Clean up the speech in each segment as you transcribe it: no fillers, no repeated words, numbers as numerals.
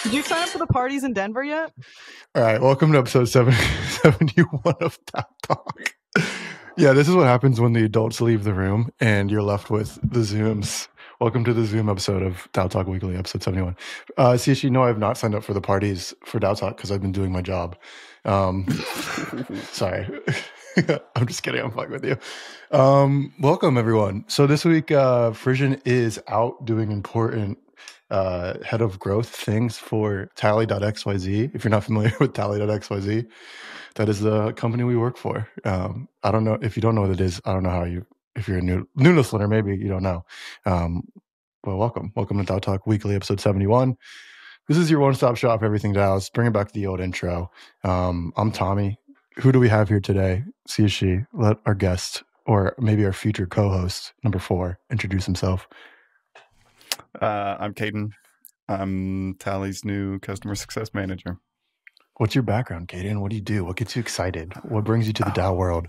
Did you sign up for the parties in Denver yet? All right, welcome to episode 71 of DAO Talk. Yeah, this is what happens when the adults leave the room and you're left with the Zooms. Welcome to the Zoom episode of DAO Talk Weekly, episode 71. CSG, no, I have not signed up for the parties for DAO Talk because I've been doing my job. Sorry. I'm just kidding. I'm fucking with you. Welcome, everyone. So this week, Frisian is out doing important head of growth things for tally.xyz. If you're not familiar with tally.xyz, that is the company we work for. I don't know if you don't know what it is. I don't know how you, if you're a new listener, maybe you don't know. But welcome to DAO Talk Weekly, episode 71. This is your one-stop shop, everything DAOs. Bringing back the old intro. I'm Tommy. Who do we have here today? CSG, let our guest, or maybe our future co-host, number 4, introduce himself. I'm Caden. I'm Tally's new customer success manager. What's your background, Caden? What do you do? What gets you excited? What brings you to the DAO world?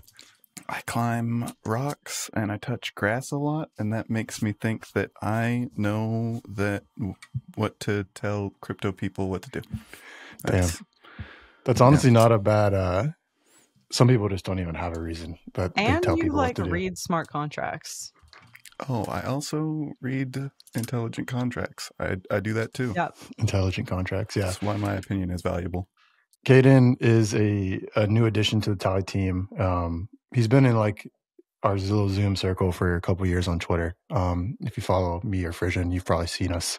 I climb rocks and I touch grass a lot, and that makes me think that I know what to tell crypto people what to do. That's honestly not a bad. Some people just don't even have a reason, but they tell people what to do. And you read smart contracts. Oh, I also read intelligent contracts. I do that too. Yep. Intelligent contracts, yeah. That's why my opinion is valuable. Caden is a new addition to the Tally team. He's been in like our little Zoom circle for a couple years on Twitter. If you follow me or Frisian, you've probably seen us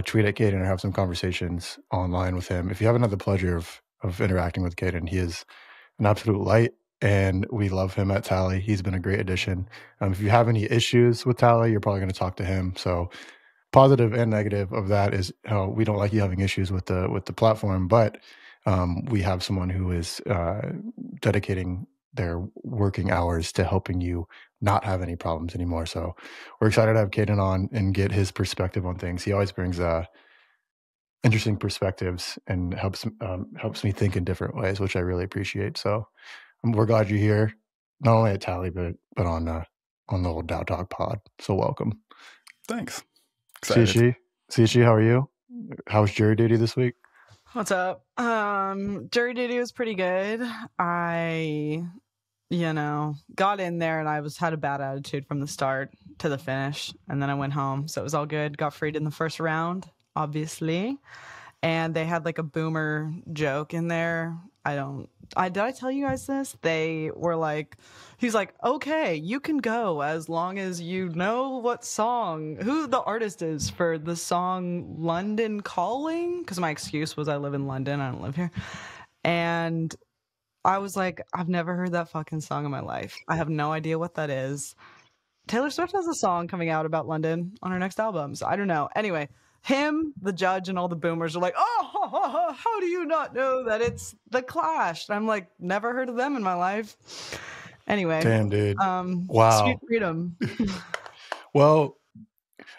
tweet at Caden or have some conversations online with him. If you haven't had the pleasure of interacting with Caden, he is an absolute light. And we love him at Tally. He's been a great addition. If you have any issues with Tally, you're probably going to talk to him. So positive and negative of that is we don't like you having issues with the platform, but we have someone who is dedicating their working hours to helping you not have any problems anymore. So we're excited to have Caden on and get his perspective on things. He always brings interesting perspectives and helps me think in different ways, which I really appreciate. So we're glad you're here, not only at Tally, but on the old DAO Talk pod. So welcome. Thanks. CSG, how are you? How was jury duty this week? What's up? Jury duty was pretty good. I, got in there and I had a bad attitude from the start to the finish. And then I went home. So it was all good. Got freed in the first round, obviously. And they had like a boomer joke in there. Did I tell you guys this? They were like, he's like, okay, you can go as long as you know who the artist is for the song London Calling. Because my excuse was I live in London. I don't live here. And I was like, I've never heard that fucking song in my life. I have no idea what that is. Taylor Swift has a song coming out about London on her next album. So I don't know. Anyway. Him, the judge, and all the boomers are like, oh, how do you not know that it's The Clash? And I'm like, never heard of them in my life. Anyway. Damn, dude. Wow. Street freedom. Well,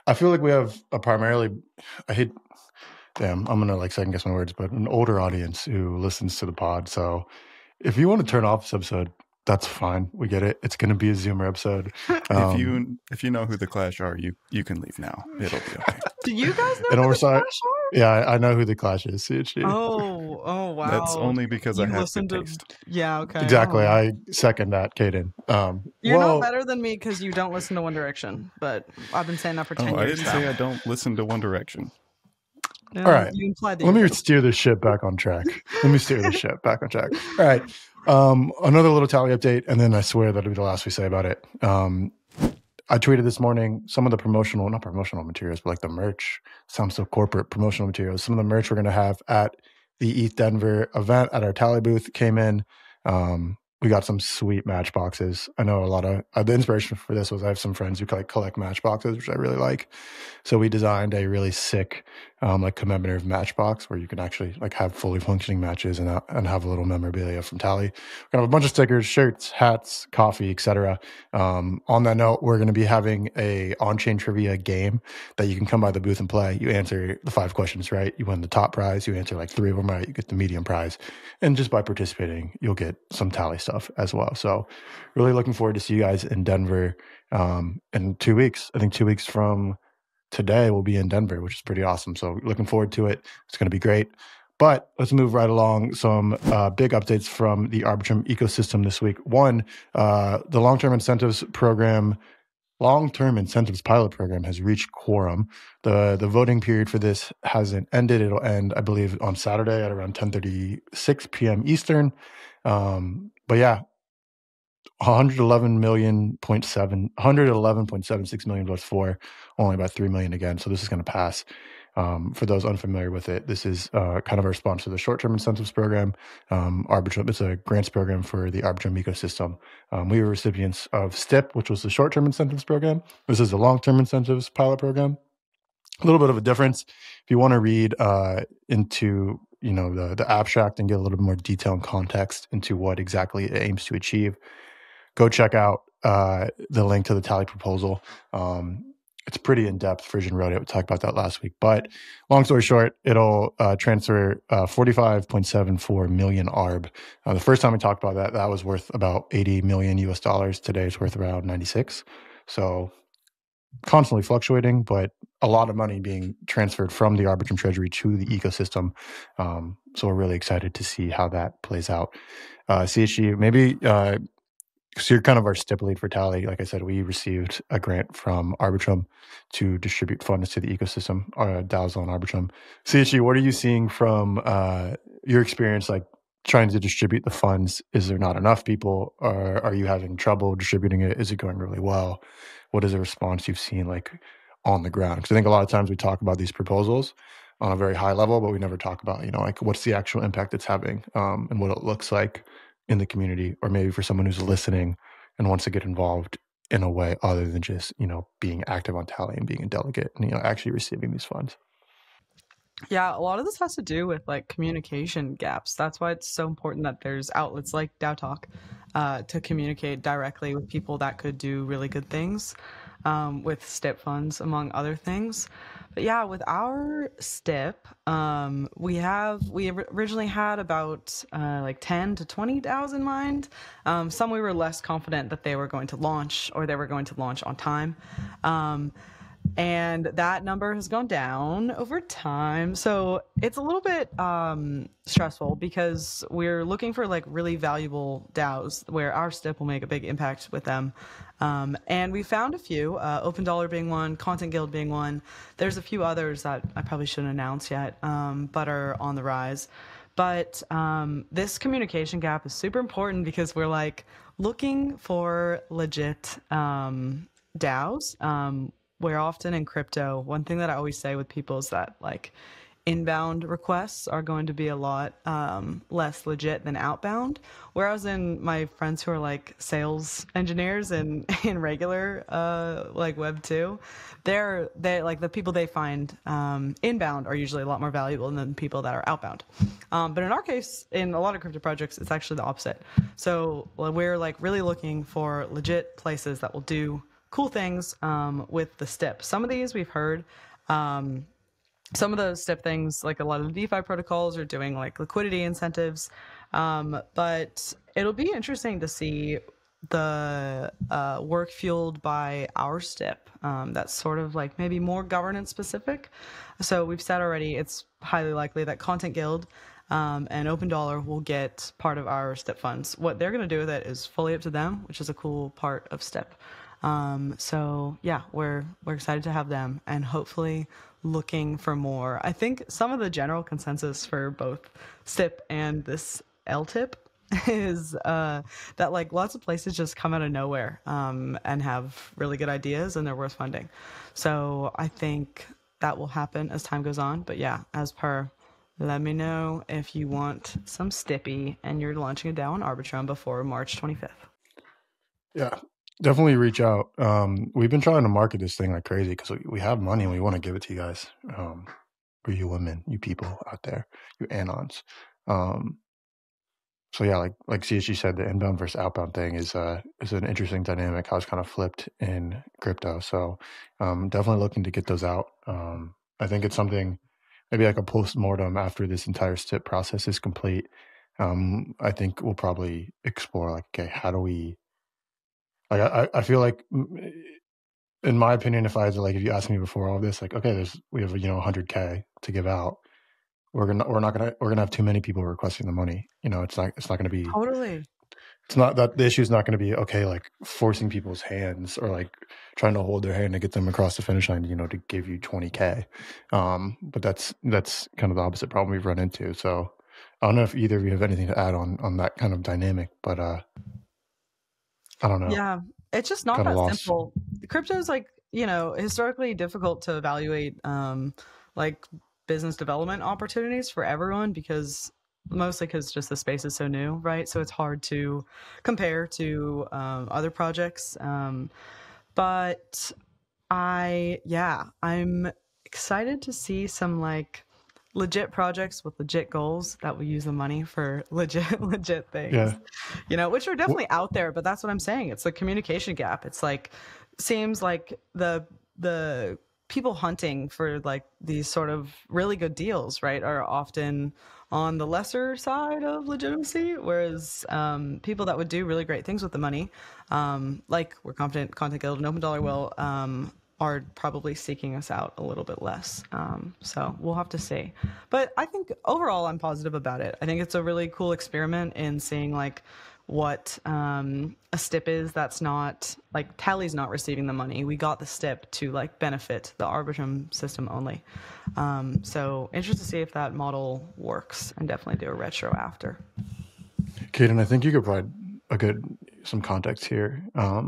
I feel like we have I'm going to like second guess my words, but an older audience who listens to the pod. So if you want to turn off this episode, that's fine. We get it. It's going to be a Zoomer episode. If you know who the Clash are, you can leave now. It'll be okay. Do you guys know who the Clash are? Yeah, I know who the Clash is. Oh, wow. That's only because I have to taste. Yeah, okay. Exactly. I second that, Caden. You're not better than me because you don't listen to One Direction, but I've been saying that for 10 years. I didn't say I don't listen to One Direction. All right. Let me steer this ship back on track. All right. Another little Tally update, and then I swear that'll be the last we say about it. I tweeted this morning some of the not promotional materials, but like the merch. Sounds so corporate. Promotional materials. Some of the merch we're going to have at the ETH Denver event at our Tally booth came in. We got some sweet matchboxes. I know a lot of the inspiration for this was I have some friends who collect matchboxes, which I really like. So we designed a really sick like commemorative matchbox where you can actually like have fully functioning matches and have a little memorabilia from Tally. We're gonna have a bunch of stickers, shirts, hats, coffee, etc. On that note, we're going to be having a on-chain trivia game that you can come by the booth and play. You answer the 5 questions right, you win the top prize. You answer like 3 of them right, you get the medium prize. And just by participating, you'll get some Tally stuff as well. So really looking forward to see you guys in Denver in 2 weeks. I think 2 weeks from today will be in Denver, which is pretty awesome. So looking forward to it. It's going to be great. But let's move right along. Some big updates from the Arbitrum ecosystem this week. One, the long-term incentives pilot program has reached quorum. The voting period for this hasn't ended. It'll end, I believe, on Saturday at around 10:36 p.m. Eastern. But yeah, 111.76 million votes for, only about 3 million again. So this is going to pass. For those unfamiliar with it, this is kind of a response to the short-term incentives program. Arbitrum, it's a grants program for the Arbitrum ecosystem. We were recipients of STIPP, which was the short-term incentives program. This is the long-term incentives pilot program. A little bit of a difference. If you want to read into the abstract and get a little bit more detail and context into what exactly it aims to achieve, go check out the link to the tally proposal. It's pretty in-depth. Frisian wrote it. We talked about that last week. But long story short, it'll transfer 45.74 million ARB. The first time we talked about that was worth about 80 million US dollars. Today it's worth around 96. So constantly fluctuating, but a lot of money being transferred from the Arbitrum treasury to the ecosystem. So we're really excited to see how that plays out. CHG, maybe... So you're kind of our STIPP lead for Tally. Like I said, we received a grant from Arbitrum to distribute funds to the ecosystem, DAOs on Arbitrum. CHG, what are you seeing from your experience, like trying to distribute the funds? Is there not enough people? Or are you having trouble distributing it? Is it going really well? What is the response you've seen like on the ground? Because I think a lot of times we talk about these proposals on a very high level, but we never talk about, like what's the actual impact it's having and what it looks like in the community, or maybe for someone who's listening and wants to get involved in a way other than just, being active on Tally and being a delegate and, actually receiving these funds. Yeah, a lot of this has to do with like communication gaps. That's why it's so important that there's outlets like DAO Talk to communicate directly with people that could do really good things with STIPP funds, among other things. But yeah, with our STIPP, we originally had about like 10 to 20 DAOs in mind. Some we were less confident that they were going to launch, or they were going to launch on time. And that number has gone down over time. So it's a little bit stressful because we're looking for like really valuable DAOs where our STIPP will make a big impact with them. And we found a few, Open Dollar being one, Content Guild being one. There's a few others that I probably shouldn't announce yet, but are on the rise. But this communication gap is super important because we're like looking for legit DAOs. Where often in crypto, one thing that I always say with people is that like inbound requests are going to be a lot less legit than outbound. Whereas in my friends who are like sales engineers and in regular like Web 2, they're like the people they find inbound are usually a lot more valuable than people that are outbound. But in our case, in a lot of crypto projects, it's actually the opposite. So we're like really looking for legit places that will do cool things with the STIPP. Some of these we've heard. Some of those STIPP things, like a lot of the DeFi protocols, are doing like liquidity incentives. But it'll be interesting to see the work fueled by our STIPP. That's sort of like maybe more governance specific. So we've said already it's highly likely that Content Guild and Open Dollar will get part of our STIPP funds. What they're going to do with it is fully up to them, which is a cool part of STIPP. So yeah, we're excited to have them and hopefully looking for more. I think some of the general consensus for both STIPP and this LTIPP is that like lots of places just come out of nowhere and have really good ideas and they're worth funding. So I think that will happen as time goes on. But yeah, as per, let me know if you want some Stippy and you're launching a DAO on Arbitrum before March 25th. Yeah. Definitely reach out. We've been trying to market this thing like crazy because we have money and we want to give it to you guys, or you women, you people out there, you anons. So yeah, like CSG said, the inbound versus outbound thing is an interesting dynamic. How it's kind of flipped in crypto. So definitely looking to get those out. I think it's something maybe like a post-mortem after this entire STIP process is complete. I think we'll probably explore like, okay, how do we? Like I feel like in my opinion, if if you asked me before all this, like, okay, we have 100K to give out, we're gonna have too many people requesting the money. It's not gonna be Totally. It's not that the issue is not going to be, okay, like forcing people's hands or like trying to hold their hand to get them across the finish line, to give you 20K. But that's kind of the opposite problem we've run into. So I don't know if either of you have anything to add on that kind of dynamic, but I don't know. Yeah, it's just not Kinda that lost. simple. Crypto is like, historically difficult to evaluate like business development opportunities for everyone mostly because just the space is so new, right? So it's hard to compare to other projects. But I'm excited to see some like legit projects with legit goals that will use the money for legit things. Yeah. Which are definitely out there, but that's what I'm saying. It's the communication gap. It's like seems like the people hunting for like these sort of really good deals, right, are often on the lesser side of legitimacy, whereas people that would do really great things with the money, like we're confident Content Guild and Open Dollar will, are probably seeking us out a little bit less. So we'll have to see. But I think overall I'm positive about it. I think it's a really cool experiment in seeing like what a STIP is that's not like Tally's not receiving the money. We got the STIP to like benefit the Arbitrum system only. So interested to see if that model works, and definitely do a retro after. Caden, I think you could provide some context here. I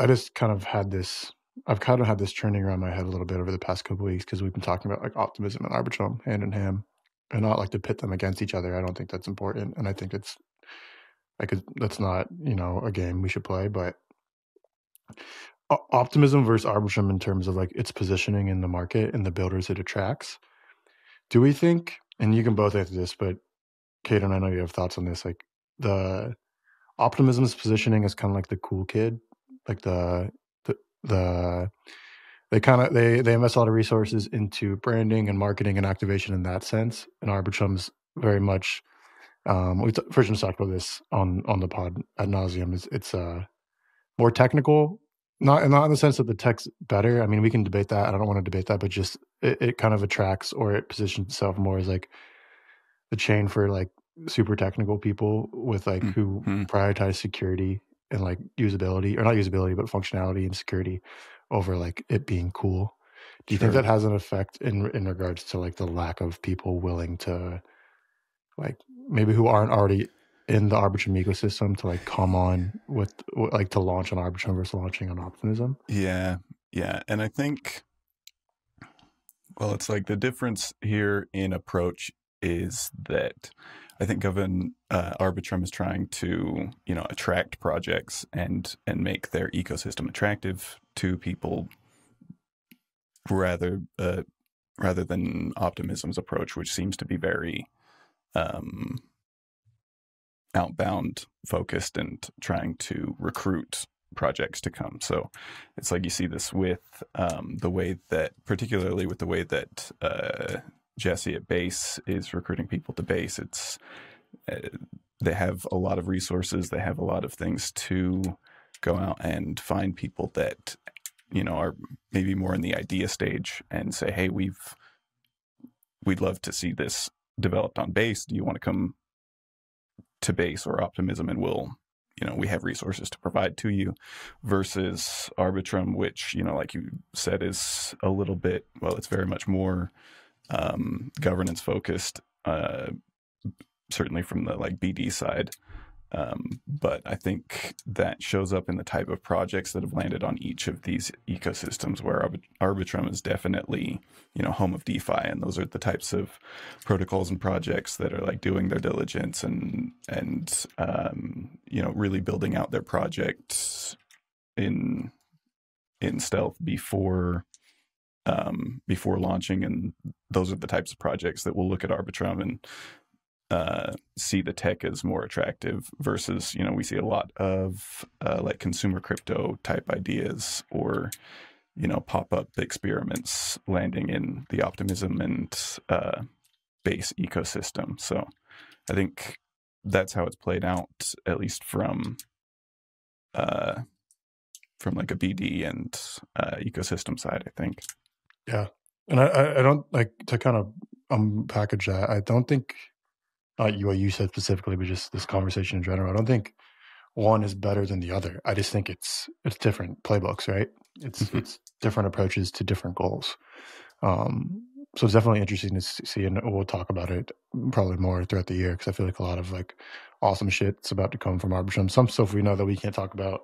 just I've kind of had this churning around my head a little bit over the past couple of weeks because we've been talking about like optimism and arbitrum hand in hand, and not like to pit them against each other. I don't think that's important, and I think that's not a game we should play. But optimism versus arbitrum in terms of like its positioning in the market and the builders it attracts. Do we think? And you can both answer this, but Caden, I know you have thoughts on this. Like the optimism's positioning is kind of like the cool kid, like they invest a lot of resources into branding and marketing and activation in that sense. And Arbitrum's very much, Frischman's talked about this on the pod ad nauseum. It's more technical, not in the sense that the tech's better. I mean, we can debate that. I don't want to debate that, but just it kind of attracts, or it positions itself more as like the chain for like super technical people with like who prioritize security and like usability, or not usability, but functionality and security over like it being cool. Do you think that has an effect in regards to like the lack of people willing to like maybe who aren't already in the Arbitrum ecosystem to like come on with like to launch on Arbitrum versus launching on Optimism? Yeah. And I think, well, it's like the difference here in approach is that I think Arbitrum is trying to, attract projects and make their ecosystem attractive to people rather than Optimism's approach, which seems to be very outbound focused and trying to recruit projects to come. So it's like you see this with particularly with the way that Jesse at Base is recruiting people to Base. It's they have a lot of resources. They have a lot of things to go out and find people that are maybe more in the idea stage and say, hey, we'd love to see this developed on Base. Do you want to come to Base or Optimism, and we have resources to provide to you, versus Arbitrum, which, like you said, is a little bit, well, it's very much more governance focused, certainly from the like BD side. But I think that shows up in the type of projects that have landed on each of these ecosystems, where Arbitrum is definitely, home of DeFi. And those are the types of protocols and projects that are like doing their diligence and really building out their projects in stealth before launching. And those are the types of projects that will look at Arbitrum and see the tech as more attractive, versus we see a lot of like consumer crypto type ideas, or pop-up experiments landing in the Optimism and Base ecosystem. So I think that's how it's played out, at least from like a BD and ecosystem side, I think. Yeah. And I don't like to kind of package that. I don't think, not what you said specifically, but just this conversation in general, I don't think one is better than the other. I just think it's different playbooks, right? It's different approaches to different goals. So it's definitely interesting to see, and we'll talk about it probably more throughout the year, because I feel like a lot of like awesome shit's about to come from Arbitrum. Some stuff we know that we can't talk about,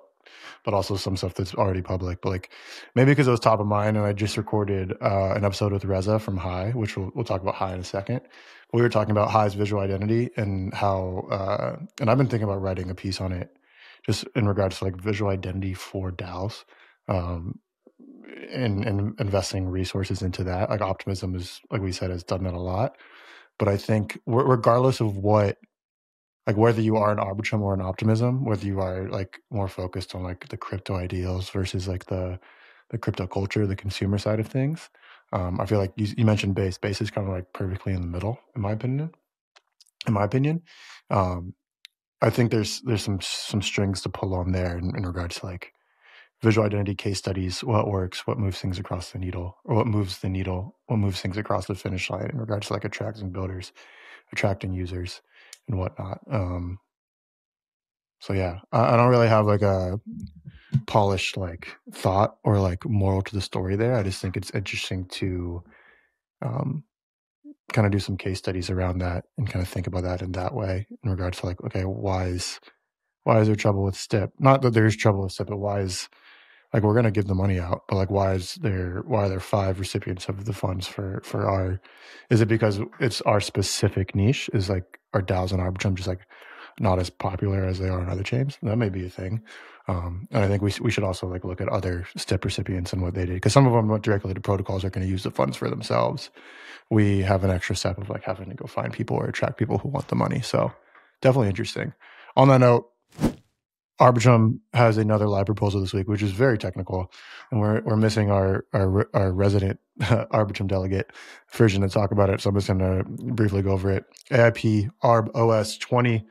but also some stuff that's already public. But like maybe because it was top of mind, and I just recorded an episode with Reza from High, which we'll talk about High in a second. We were talking about High's visual identity and how, and I've been thinking about writing a piece on it, just in regards to like visual identity for DAOs. And investing resources into that. Like Optimism is, like we said, has done that a lot. But I think regardless of what, like whether you are an Arbitrum or an Optimism, whether you are like more focused on like the crypto ideals versus like the crypto culture, the consumer side of things, I feel like you mentioned Base. Base is kind of like perfectly in the middle, in my opinion. I think there's some strings to pull on there in regards to like visual identity case studies, what works, what moves things across the needle, or what moves the needle, what moves things across the finish line in regards to like attracting builders, attracting users, and whatnot. So yeah, I don't really have like a polished like thought or like moral to the story there. I just think it's interesting to kind of do some case studies around that and kind of think about that in that way in regards to like, okay, why is there trouble with STIP? Not that there's trouble with STIP, but why is, like, we're going to give the money out, but like, why are there 5 recipients of the funds for our, is it because it's our specific niche? Is like our DAOs and Arbitrum just like not as popular as they are on other chains? That may be a thing. And I think we should also like look at other STIP recipients and what they did, because some of them went directly to protocols, are going to use the funds for themselves. We have an extra step of like having to go find people or attract people who want the money. So definitely interesting. On that note, Arbitrum has another live proposal this week, which is very technical, and we're missing our resident Arbitrum delegate Frisian to talk about it. So I'm just going to briefly go over it. AIP Arb OS 20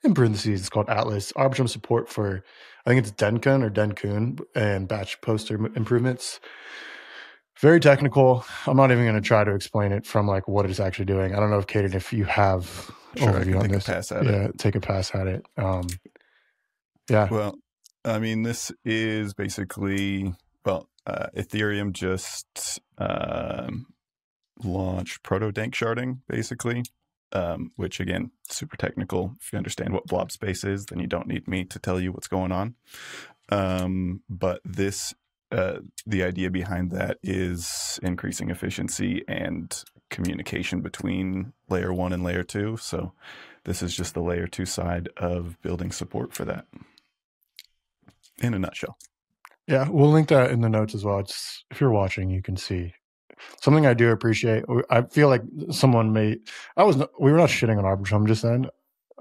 in parentheses. It's called Atlas. Arbitrum support for, I think it's Denkun or Denkun, and batch poster improvements. Very technical. I'm not even going to try to explain it from like what it's actually doing. I don't know if Caden, if you have overview on this, take a pass at it. Yeah. Well, I mean, this is basically, Ethereum just launched proto-dank sharding, basically, which, again, super technical. If you understand what blob space is, then you don't need me to tell you what's going on. But this, the idea behind that is increasing efficiency and communication between layer 1 and layer 2. So this is just the layer 2 side of building support for that. In a nutshell. Yeah, we'll link that in the notes as well. It's, if you're watching, you can see something I do appreciate. I feel like someone we were not shitting on Arbitrum just then.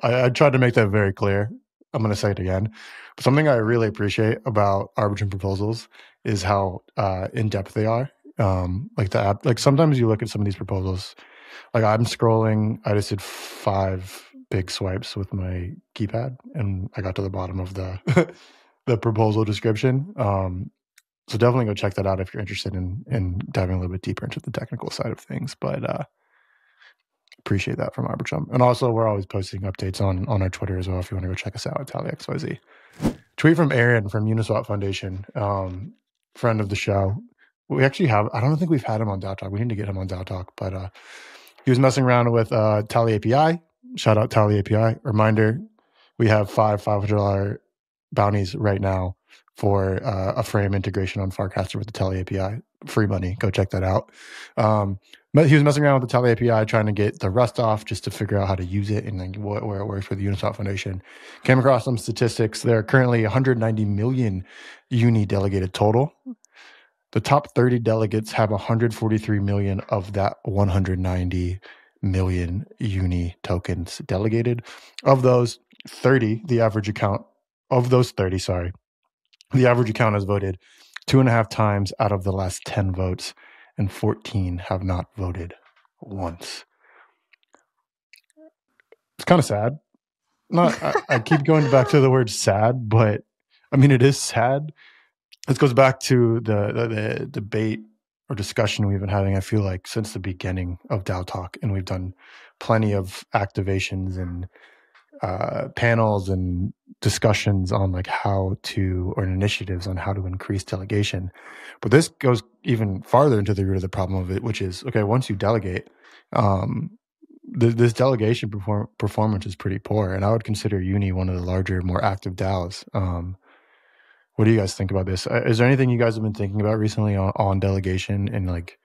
I tried to make that very clear. I'm going to say it again. But something I really appreciate about Arbitrum proposals is how in depth they are. Like the app, like sometimes you look at some of these proposals, like I'm scrolling, I just did 5 big swipes with my keypad and I got to the bottom of the the proposal description. So definitely go check that out if you're interested in diving a little bit deeper into the technical side of things. But appreciate that from Arbitrum. And also, we're always posting updates on our Twitter as well if you want to go check us out at TallyXYZ. Tweet from Aaron from Uniswap Foundation, friend of the show. We actually have, I don't think we've had him on DAO Talk. We need to get him on DAO Talk. But he was messing around with Tally API. Shout out Tally API. Reminder, we have 5 $500 bounties right now for a frame integration on Farcaster with the Tally API. Free money. Go check that out. But he was messing around with the Tally API, trying to get the rust off just to figure out how to use it and then where it works for the Uniswap Foundation. Came across some statistics. There are currently 190 million uni delegated total. The top 30 delegates have 143 million of that 190 million uni tokens delegated. Of those 30, the average account has voted 2.5 times out of the last 10 votes, and 14 have not voted once. It's kind of sad. I keep going back to the word sad, but I mean, it is sad. this goes back to the debate or discussion we've been having, I feel like, since the beginning of DAO Talk. And we've done plenty of activations and panels and discussions on like how to, or initiatives on how to increase delegation. But this goes even farther into the root of the problem of it, which is, okay, once you delegate, this delegation performance is pretty poor. And I would consider Uni one of the larger, more active DAOs. What do you guys think about this? Is there anything you guys have been thinking about recently on delegation and like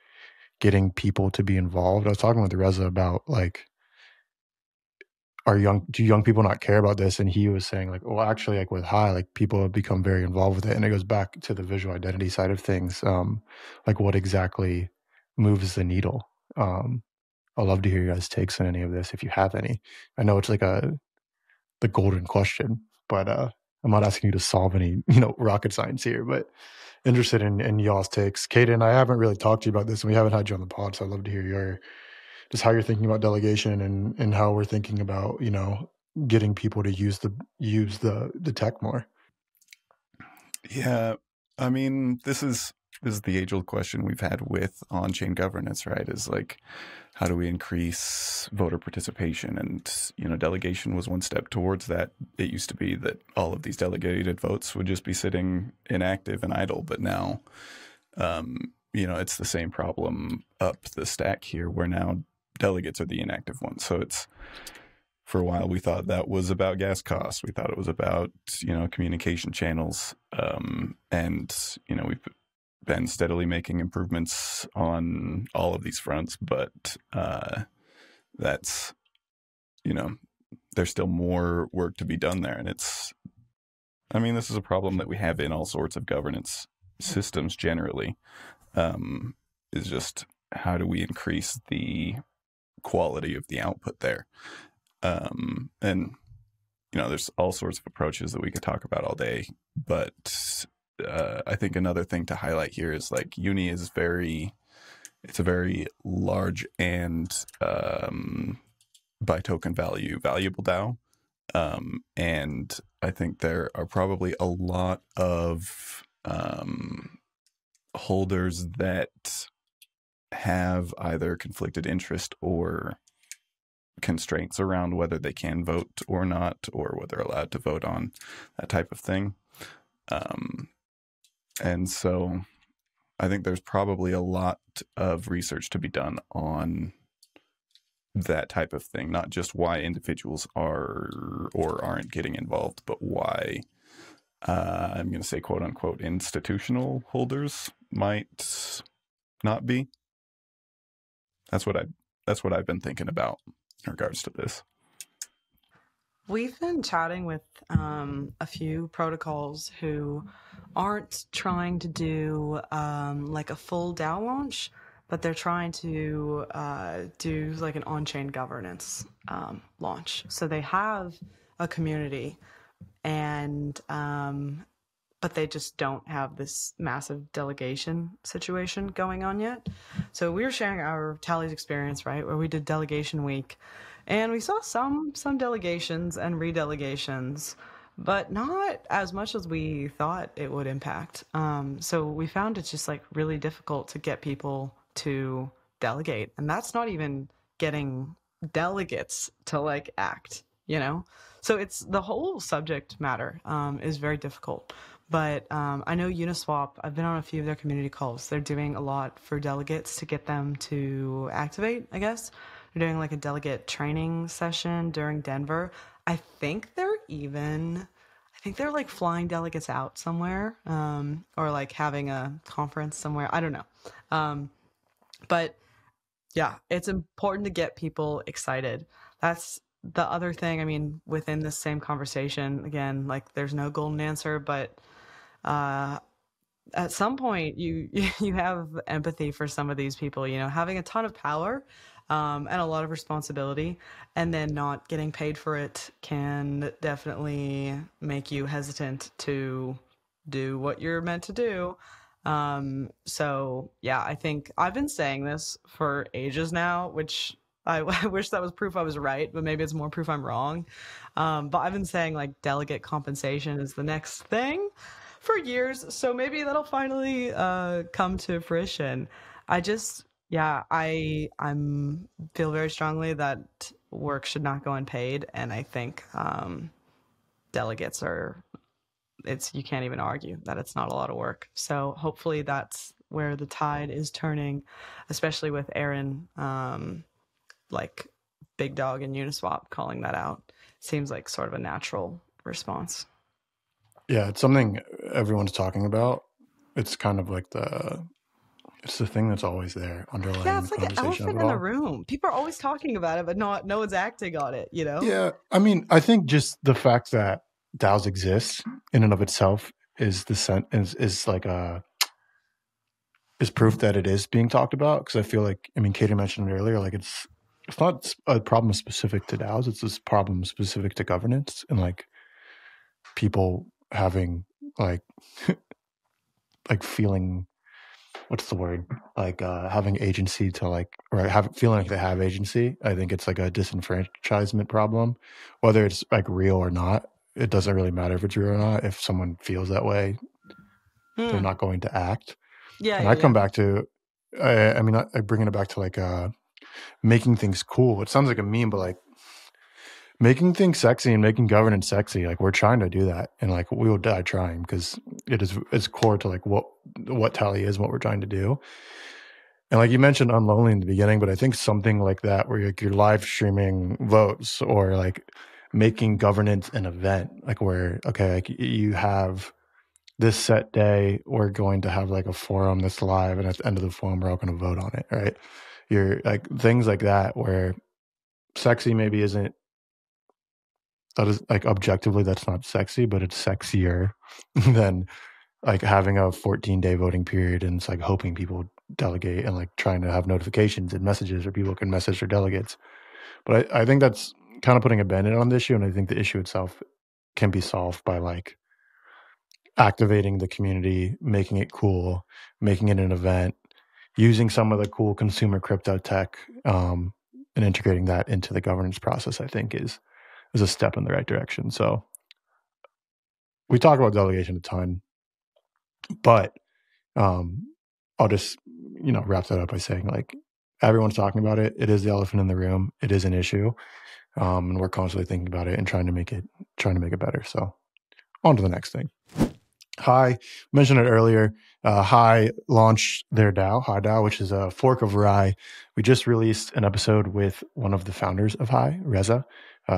getting people to be involved? I was talking with Reza about like, do young people not care about this? And he was saying like, well, actually, like with High, like people have become very involved with it. And it goes back to the visual identity side of things. Like what exactly moves the needle? I'd love to hear your guys' takes on any of this if you have any. I know it's like the golden question, but I'm not asking you to solve any, rocket science here, but interested in y'all's takes. Caden, I haven't really talked to you about this and we haven't had you on the pod, so I'd love to hear just how you're thinking about delegation and how we're thinking about, getting people to use the tech more. Yeah. I mean, this is the age-old question we've had with on-chain governance, right? Is like, how do we increase voter participation? And, delegation was one step towards that. It used to be that all of these delegated votes would just be sitting inactive and idle. But now, it's the same problem up the stack here where now delegates are the inactive ones. So for a while, we thought that was about gas costs. We thought it was about, communication channels. We've been steadily making improvements on all of these fronts, but that's, there's still more work to be done there. And this is a problem that we have in all sorts of governance systems generally, is just how do we increase the quality of the output there? There's all sorts of approaches that we could talk about all day, but I think another thing to highlight here is like Uni is it's a very large and by token value valuable DAO. And I think there are probably a lot of holders that have either conflicted interest or constraints around whether they can vote or not, or whether they're allowed to vote on that type of thing. And so I think there's probably a lot of research to be done on that type of thing, not just why individuals are or aren't getting involved, but why I'm going to say quote unquote institutional holders might not be. That's what I've been thinking about in regards to this. We've been chatting with a few protocols who aren't trying to do like a full DAO launch, but they're trying to do like an on-chain governance launch. So they have a community, and but they just don't have this massive delegation situation going on yet. So we were sharing our Tally's experience, right, where we did delegation week, and we saw some delegations and redelegations, but not as much as we thought it would impact. So we found it's just like really difficult to get people to delegate, and that's not even getting delegates to like act, So it's the whole subject matter is very difficult. But I know Uniswap, I've been on a few of their community calls. They're doing a lot for delegates to get them to activate, I guess. They're doing like a delegate training session during Denver. I think they're like flying delegates out somewhere, or like having a conference somewhere. I don't know. But yeah, it's important to get people excited. That's the other thing. Within this same conversation, again, like there's no golden answer, but at some point you have empathy for some of these people, having a ton of power and a lot of responsibility, and then not getting paid for it can definitely make you hesitant to do what you're meant to do. So yeah, I think I've been saying this for ages now, which I wish that was proof I was right, but maybe it's more proof I'm wrong. But I've been saying like delegate compensation is the next thing for years. So maybe that'll finally come to fruition. I just, yeah, I'm feel very strongly that work should not go unpaid, and I think delegates are, it's, you can't even argue that it's not a lot of work. So hopefully that's where the tide is turning, especially with Aaron, like Big Dog and Uniswap calling that out. Seems like sort of a natural response. Yeah, it's something everyone's talking about. It's kind of like it's the thing that's always there underlying Yeah, it's the like an conversation elephant of it in the all. room. People are always talking about it, but no one's acting on it, you know? Yeah, I mean, I think just the fact that DAOs exist in and of itself is is like is proof that it is being talked about. Because I feel like, I mean, Katie mentioned it earlier, like it's not a problem specific to DAOs. It's this problem specific to governance and like people having like like feeling, what's the word, like having agency to like, or feeling like they have agency. I think it's like a disenfranchisement problem, whether it's like real or not. It doesn't really matter if it's real or not. If someone feels that way, they're not going to act. Yeah, And yeah, I come yeah. back to, I mean, I bring it back to like making things cool. It sounds like a meme, but like making things sexy and making governance sexy. Like we're trying to do that, and like we will die trying, because it's core to like what Tally is, what we're trying to do. And like you mentioned Unlonely in the beginning, but I think something like that where you're live streaming votes or like making governance an event, like where, okay, like you have this set day, we're going to have like a forum that's live, and at the end of the forum, we're all going to vote on it, right? You're like things like that where sexy maybe isn't, that is like objectively that's not sexy, but it's sexier than like having a 14-day voting period, and it's like hoping people delegate and like trying to have notifications and messages where people can message their delegates. But I think that's kind of putting a band-aid on the issue, and I think the issue itself can be solved by like activating the community, making it cool, making it an event, using some of the cool consumer crypto tech, and integrating that into the governance process, I think is a step in the right direction. So we talk about delegation a ton, but I'll just, wrap that up by saying like everyone's talking about it. It is the elephant in the room. It is an issue. And we're constantly thinking about it and trying to make it better. So on to the next thing. Hi, mentioned it earlier. Hi launched their DAO, Hi DAO, which is a fork of Rai. We just released an episode with one of the founders of Hi, Reza,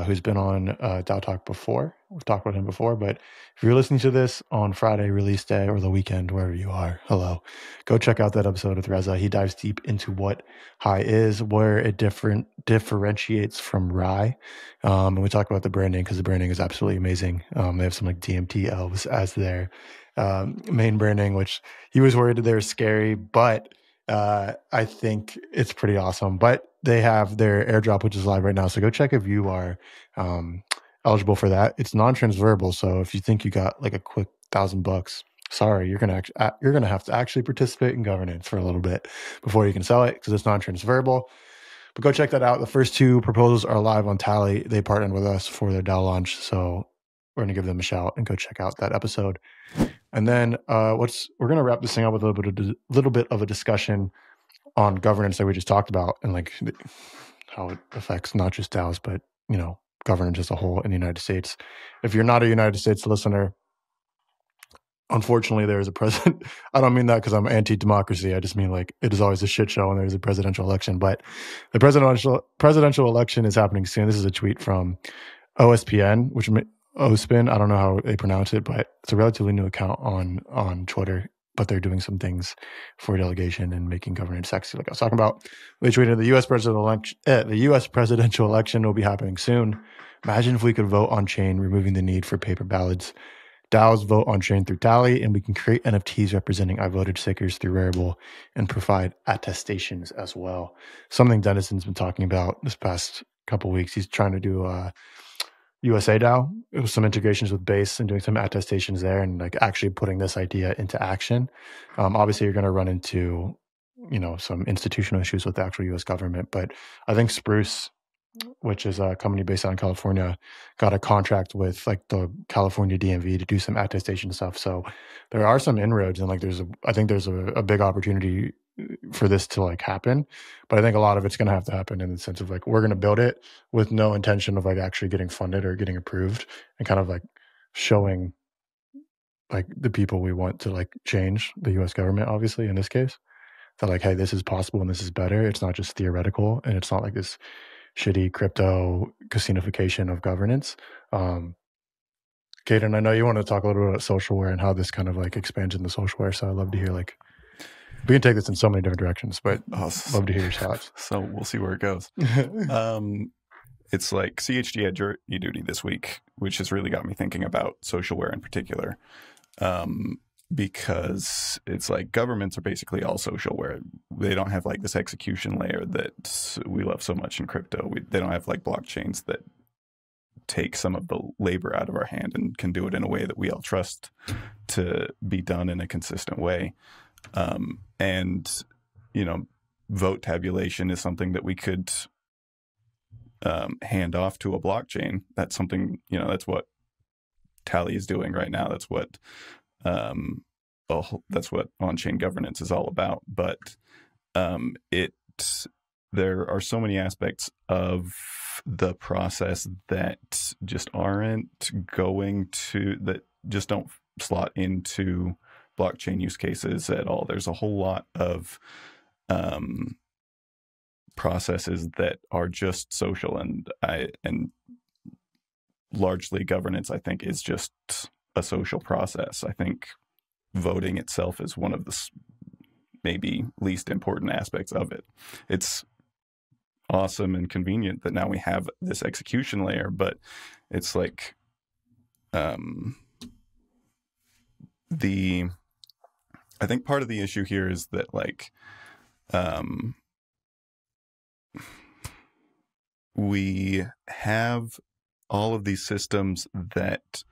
who's been on DAO Talk before. We've talked about him before, but if you're listening to this on Friday release day or the weekend, wherever you are, hello, go check out that episode with Reza. He dives deep into what Hi is, where it differentiates from Rai. And we talk about the branding, because the branding is absolutely amazing. They have some like DMT elves as their main branding, which he was worried that they were scary, but I think it's pretty awesome. But they have their airdrop, which is live right now. So go check if you are eligible for that. It's non-transferable. So if you think you got like a quick $1,000, sorry, you're gonna have to actually participate in governance for a little bit before you can sell it, because it's non-transferable. But go check that out. The first 2 proposals are live on Tally. They partnered with us for their DAO launch, so we're going to give them a shout and go check out that episode. And then we're going to wrap this thing up with a little bit of a discussion on governance that we just talked about, and like how it affects not just DAOs, but governance as a whole in the United States. If you're not a United States listener, unfortunately, there is a president. I don't mean that because I'm anti-democracy. I just mean like it is always a shit show when there's a presidential election. But the presidential election is happening soon. This is a tweet from OSPN, which OSPN. I don't know how they pronounce it, but it's a relatively new account on Twitter. But they're doing some things for delegation and making governance sexy, like I was talking about. They tweeted the U.S. presidential election will be happening soon. Imagine if we could vote on chain, removing the need for paper ballots. DAOs vote on chain through Tally, and we can create NFTs representing I voted stickers through Rarible and provide attestations as well. Something Denison's been talking about this past couple of weeks. He's trying to do USADAO with some integrations with Base and doing some attestations there, and like actually putting this idea into action. Obviously, you're going to run into some institutional issues with the actual U.S. government, but I think Spruce which is a company based out in California, got a contract with like the California DMV to do some attestation stuff. So there are some inroads, and like I think there's a big opportunity for this to like happen. But I think a lot of it's going to have to happen in the sense of like we're going to build it with no intention of like actually getting funded or getting approved, and kind of like showing like the people we want to like change, the U.S. government, obviously in this case, that like, hey, this is possible and this is better. It's not just theoretical, and it's not like this shitty crypto casinification of governance. Caden, I know you want to talk a little bit about socialware and how this kind of like expands into socialware. So I'd love to hear like, we can take this in so many different directions, but love to hear your thoughts. So we'll see where it goes. It's like CHD had jury duty this week, which has really got me thinking about socialware in particular. Because it's like governments are basically all socialware. They don't have like this execution layer that we love so much in crypto. They don't have like blockchains that take some of the labor out of our hand and can do it in a way that we all trust to be done in a consistent way. And, you know, vote tabulation is something that we could hand off to a blockchain. That's something, you know, that's what Tally is doing right now. That's what on-chain governance is all about. But there are so many aspects of the process that just don't slot into blockchain use cases at all. There's a whole lot of processes that are just social, and largely governance, I think, is just a social process. I think voting itself is one of the maybe least important aspects of it. It's awesome and convenient that now we have this execution layer, but it's like I think part of the issue here is that like we have all of these systems that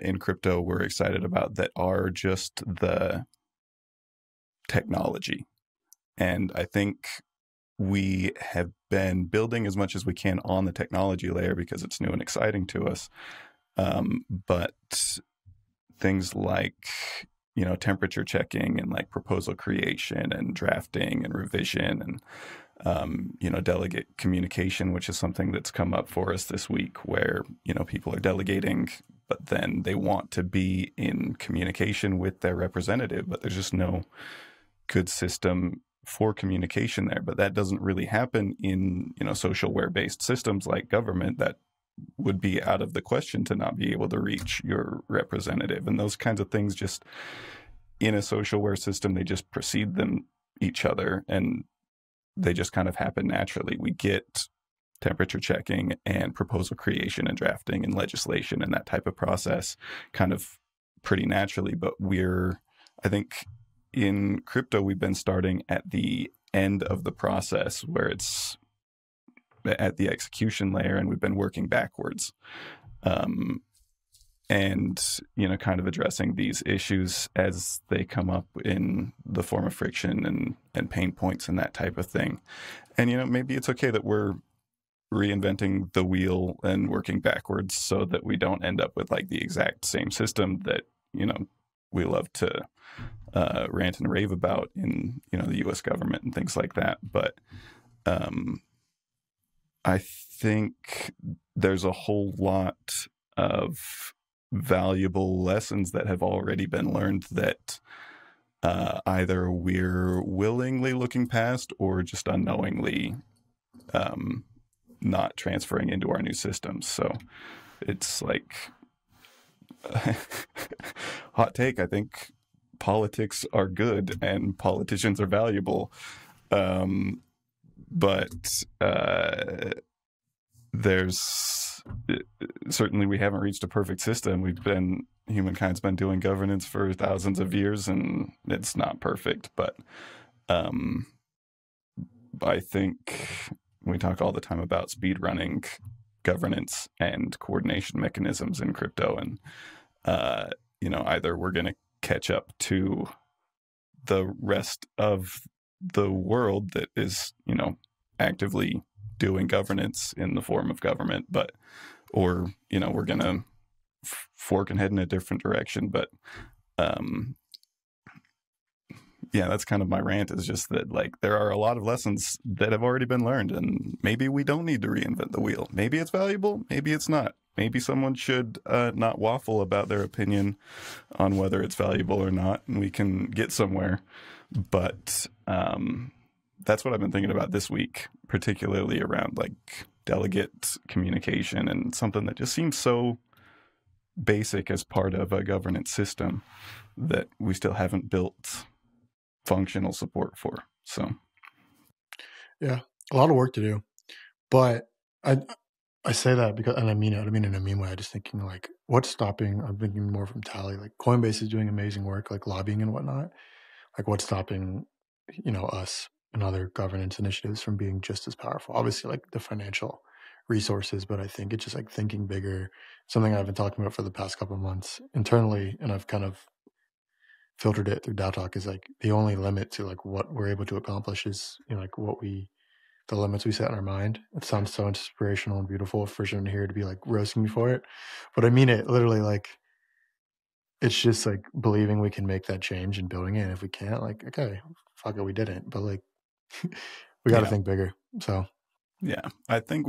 in crypto we're excited about that are just the technology. And I think we have been building as much as we can on the technology layer because it's new and exciting to us. But things like, you know, temperature checking and like proposal creation and drafting and revision and, you know, delegate communication, which is something that's come up for us this week where, you know, people are delegating, but then they want to be in communication with their representative, but there's just no good system for communication there. But that doesn't really happen in, you know, socialware based systems like government. That would be out of the question to not be able to reach your representative. And those kinds of things just in a socialware system, they just precede each other and they just kind of happen naturally. We get temperature checking and proposal creation and drafting and legislation and that type of process kind of pretty naturally. But I think in crypto, we've been starting at the end of the process where it's at the execution layer, and we've been working backwards. And, you know, kind of addressing these issues as they come up in the form of friction and pain points and that type of thing. And, you know, maybe it's okay that we're reinventing the wheel and working backwards so that we don't end up with like the exact same system that, you know, we love to rant and rave about in, you know, the U.S. government and things like that. But I think there's a whole lot of valuable lessons that have already been learned that either we're willingly looking past or just unknowingly not transferring into our new systems. So it's like hot take. I think politics are good and politicians are valuable. But certainly we haven't reached a perfect system. Humankind's been doing governance for thousands of years and it's not perfect. But I think we talk all the time about speed running governance and coordination mechanisms in crypto. And, you know, either we're going to catch up to the rest of the world that is, you know, actively doing governance in the form of government, or we're gonna fork and head in a different direction. But yeah, that's kind of my rant, is just that like there are a lot of lessons that have already been learned, and maybe we don't need to reinvent the wheel. Maybe it's valuable, maybe it's not. Maybe someone should not waffle about their opinion on whether it's valuable or not, and we can get somewhere. But that's what I've been thinking about this week, particularly around like delegate communication, and something that just seems so basic as part of a governance system that we still haven't built functional support for. So yeah, a lot of work to do. But I say that because, and I mean it, I mean in a mean way. I'm just thinking like, what's stopping? I'm thinking more from Tally. Like Coinbase is doing amazing work, like lobbying and whatnot. Like what's stopping, us and other governance initiatives from being just as powerful? Obviously, like the financial resources, but I think it's just like thinking bigger. Something I've been talking about for the past couple of months internally, and I've kind of filtered it through DAO Talk, is like the only limit to like what we're able to accomplish is like the limits we set in our mind. It sounds so inspirational and beautiful for someone here to be like roasting me for it, but I mean it literally. Like it's just like believing we can make that change and building it. And if we can't, like, okay, fuck it, we didn't. But like we got to think bigger. So yeah, I think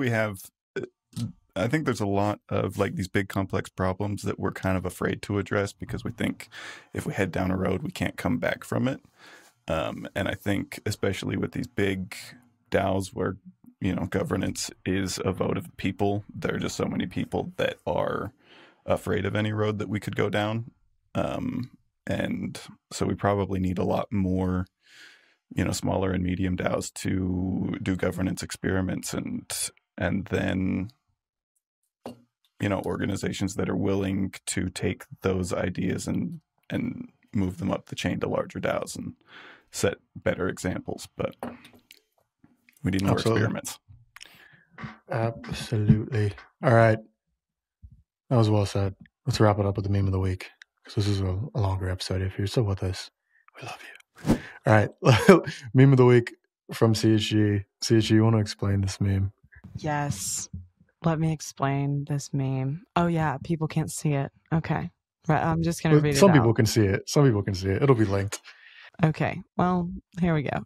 there's a lot of like these big complex problems that we're kind of afraid to address because we think if we head down a road, we can't come back from it. And I think especially with these big DAOs where, governance is a vote of people, there are just so many people that are afraid of any road that we could go down. And so we probably need a lot more, smaller and medium DAOs to do governance experiments, and then organizations that are willing to take those ideas and move them up the chain to larger DAOs and set better examples. But we need more experiments. Absolutely. All right. That was well said. Let's wrap it up with the meme of the week, because this is a longer episode. If you're still with us, we love you. All right. Meme of the week from CHG. CHG, you want to explain this meme? Yes. Let me explain this meme. Oh, yeah. People can't see it. Okay. Right. I'm just going to read it out. Some people can see it. Some people can see it. It'll be linked. Okay. Well, here we go.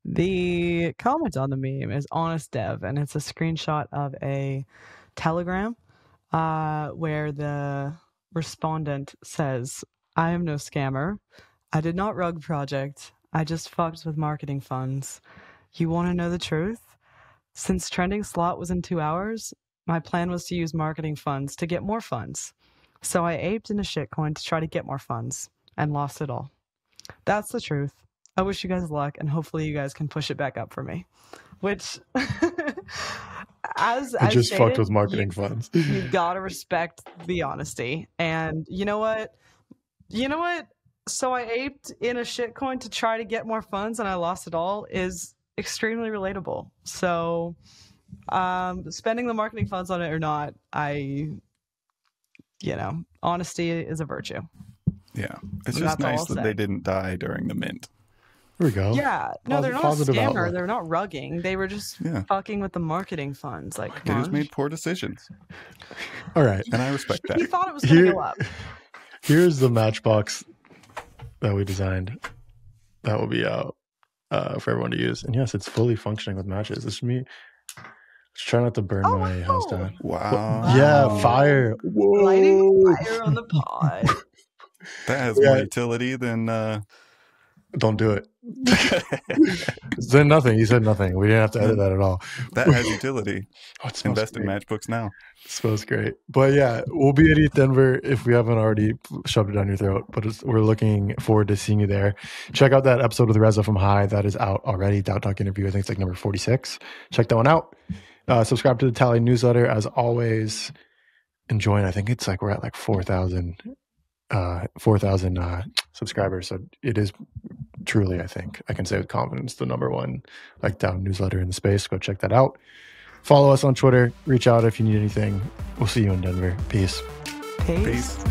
The comment on the meme is Honest Dev, and it's a screenshot of a Telegram where the respondent says, "I am no scammer. I did not rug project. I just fucked with marketing funds. You want to know the truth? Since trending slot was in 2 hours, my plan was to use marketing funds to get more funds. So I aped in a shitcoin to try to get more funds and lost it all. That's the truth. I wish you guys luck, and hopefully you guys can push it back up for me." Which, as I just stated, fucked with marketing funds. You gotta respect the honesty. And you know what? So I aped in a shitcoin to try to get more funds, and I lost it all is extremely relatable. So spending the marketing funds on it or not, honesty is a virtue. Yeah. It's just nice that they didn't die during the mint. There we go. Yeah. No, they're not a Positive scammer. outlook. They're not rugging. They were just fucking with the marketing funds. Like, They just made poor decisions. All right. And I respect that. He thought it was going to go up. Here's the matchbox that we designed that will be out for everyone to use. And yes, it's fully functioning with matches. This is me. Just try not to burn my house down. Wow. Yeah, fire. Whoa. Lighting fire on the pod. That has more utility than... Don't do it. Said nothing. He said nothing. We didn't have to edit that at all. That has utility. Invest great. in matchbooks now. It smells great. But yeah, we'll be at ETH Denver if we haven't already shoved it down your throat. But we're looking forward to seeing you there. Check out that episode with Reza from High. That is out already. DAO Talk interview. I think it's like number 46. Check that one out. Subscribe to the Tally newsletter as always. And join. I think it's like we're at like 4,000 subscribers. So it is truly, I think I can say with confidence, the number one like DAO newsletter in the space. Go check that out. Follow us on Twitter. Reach out if you need anything. We'll see you in Denver. Peace. Peace.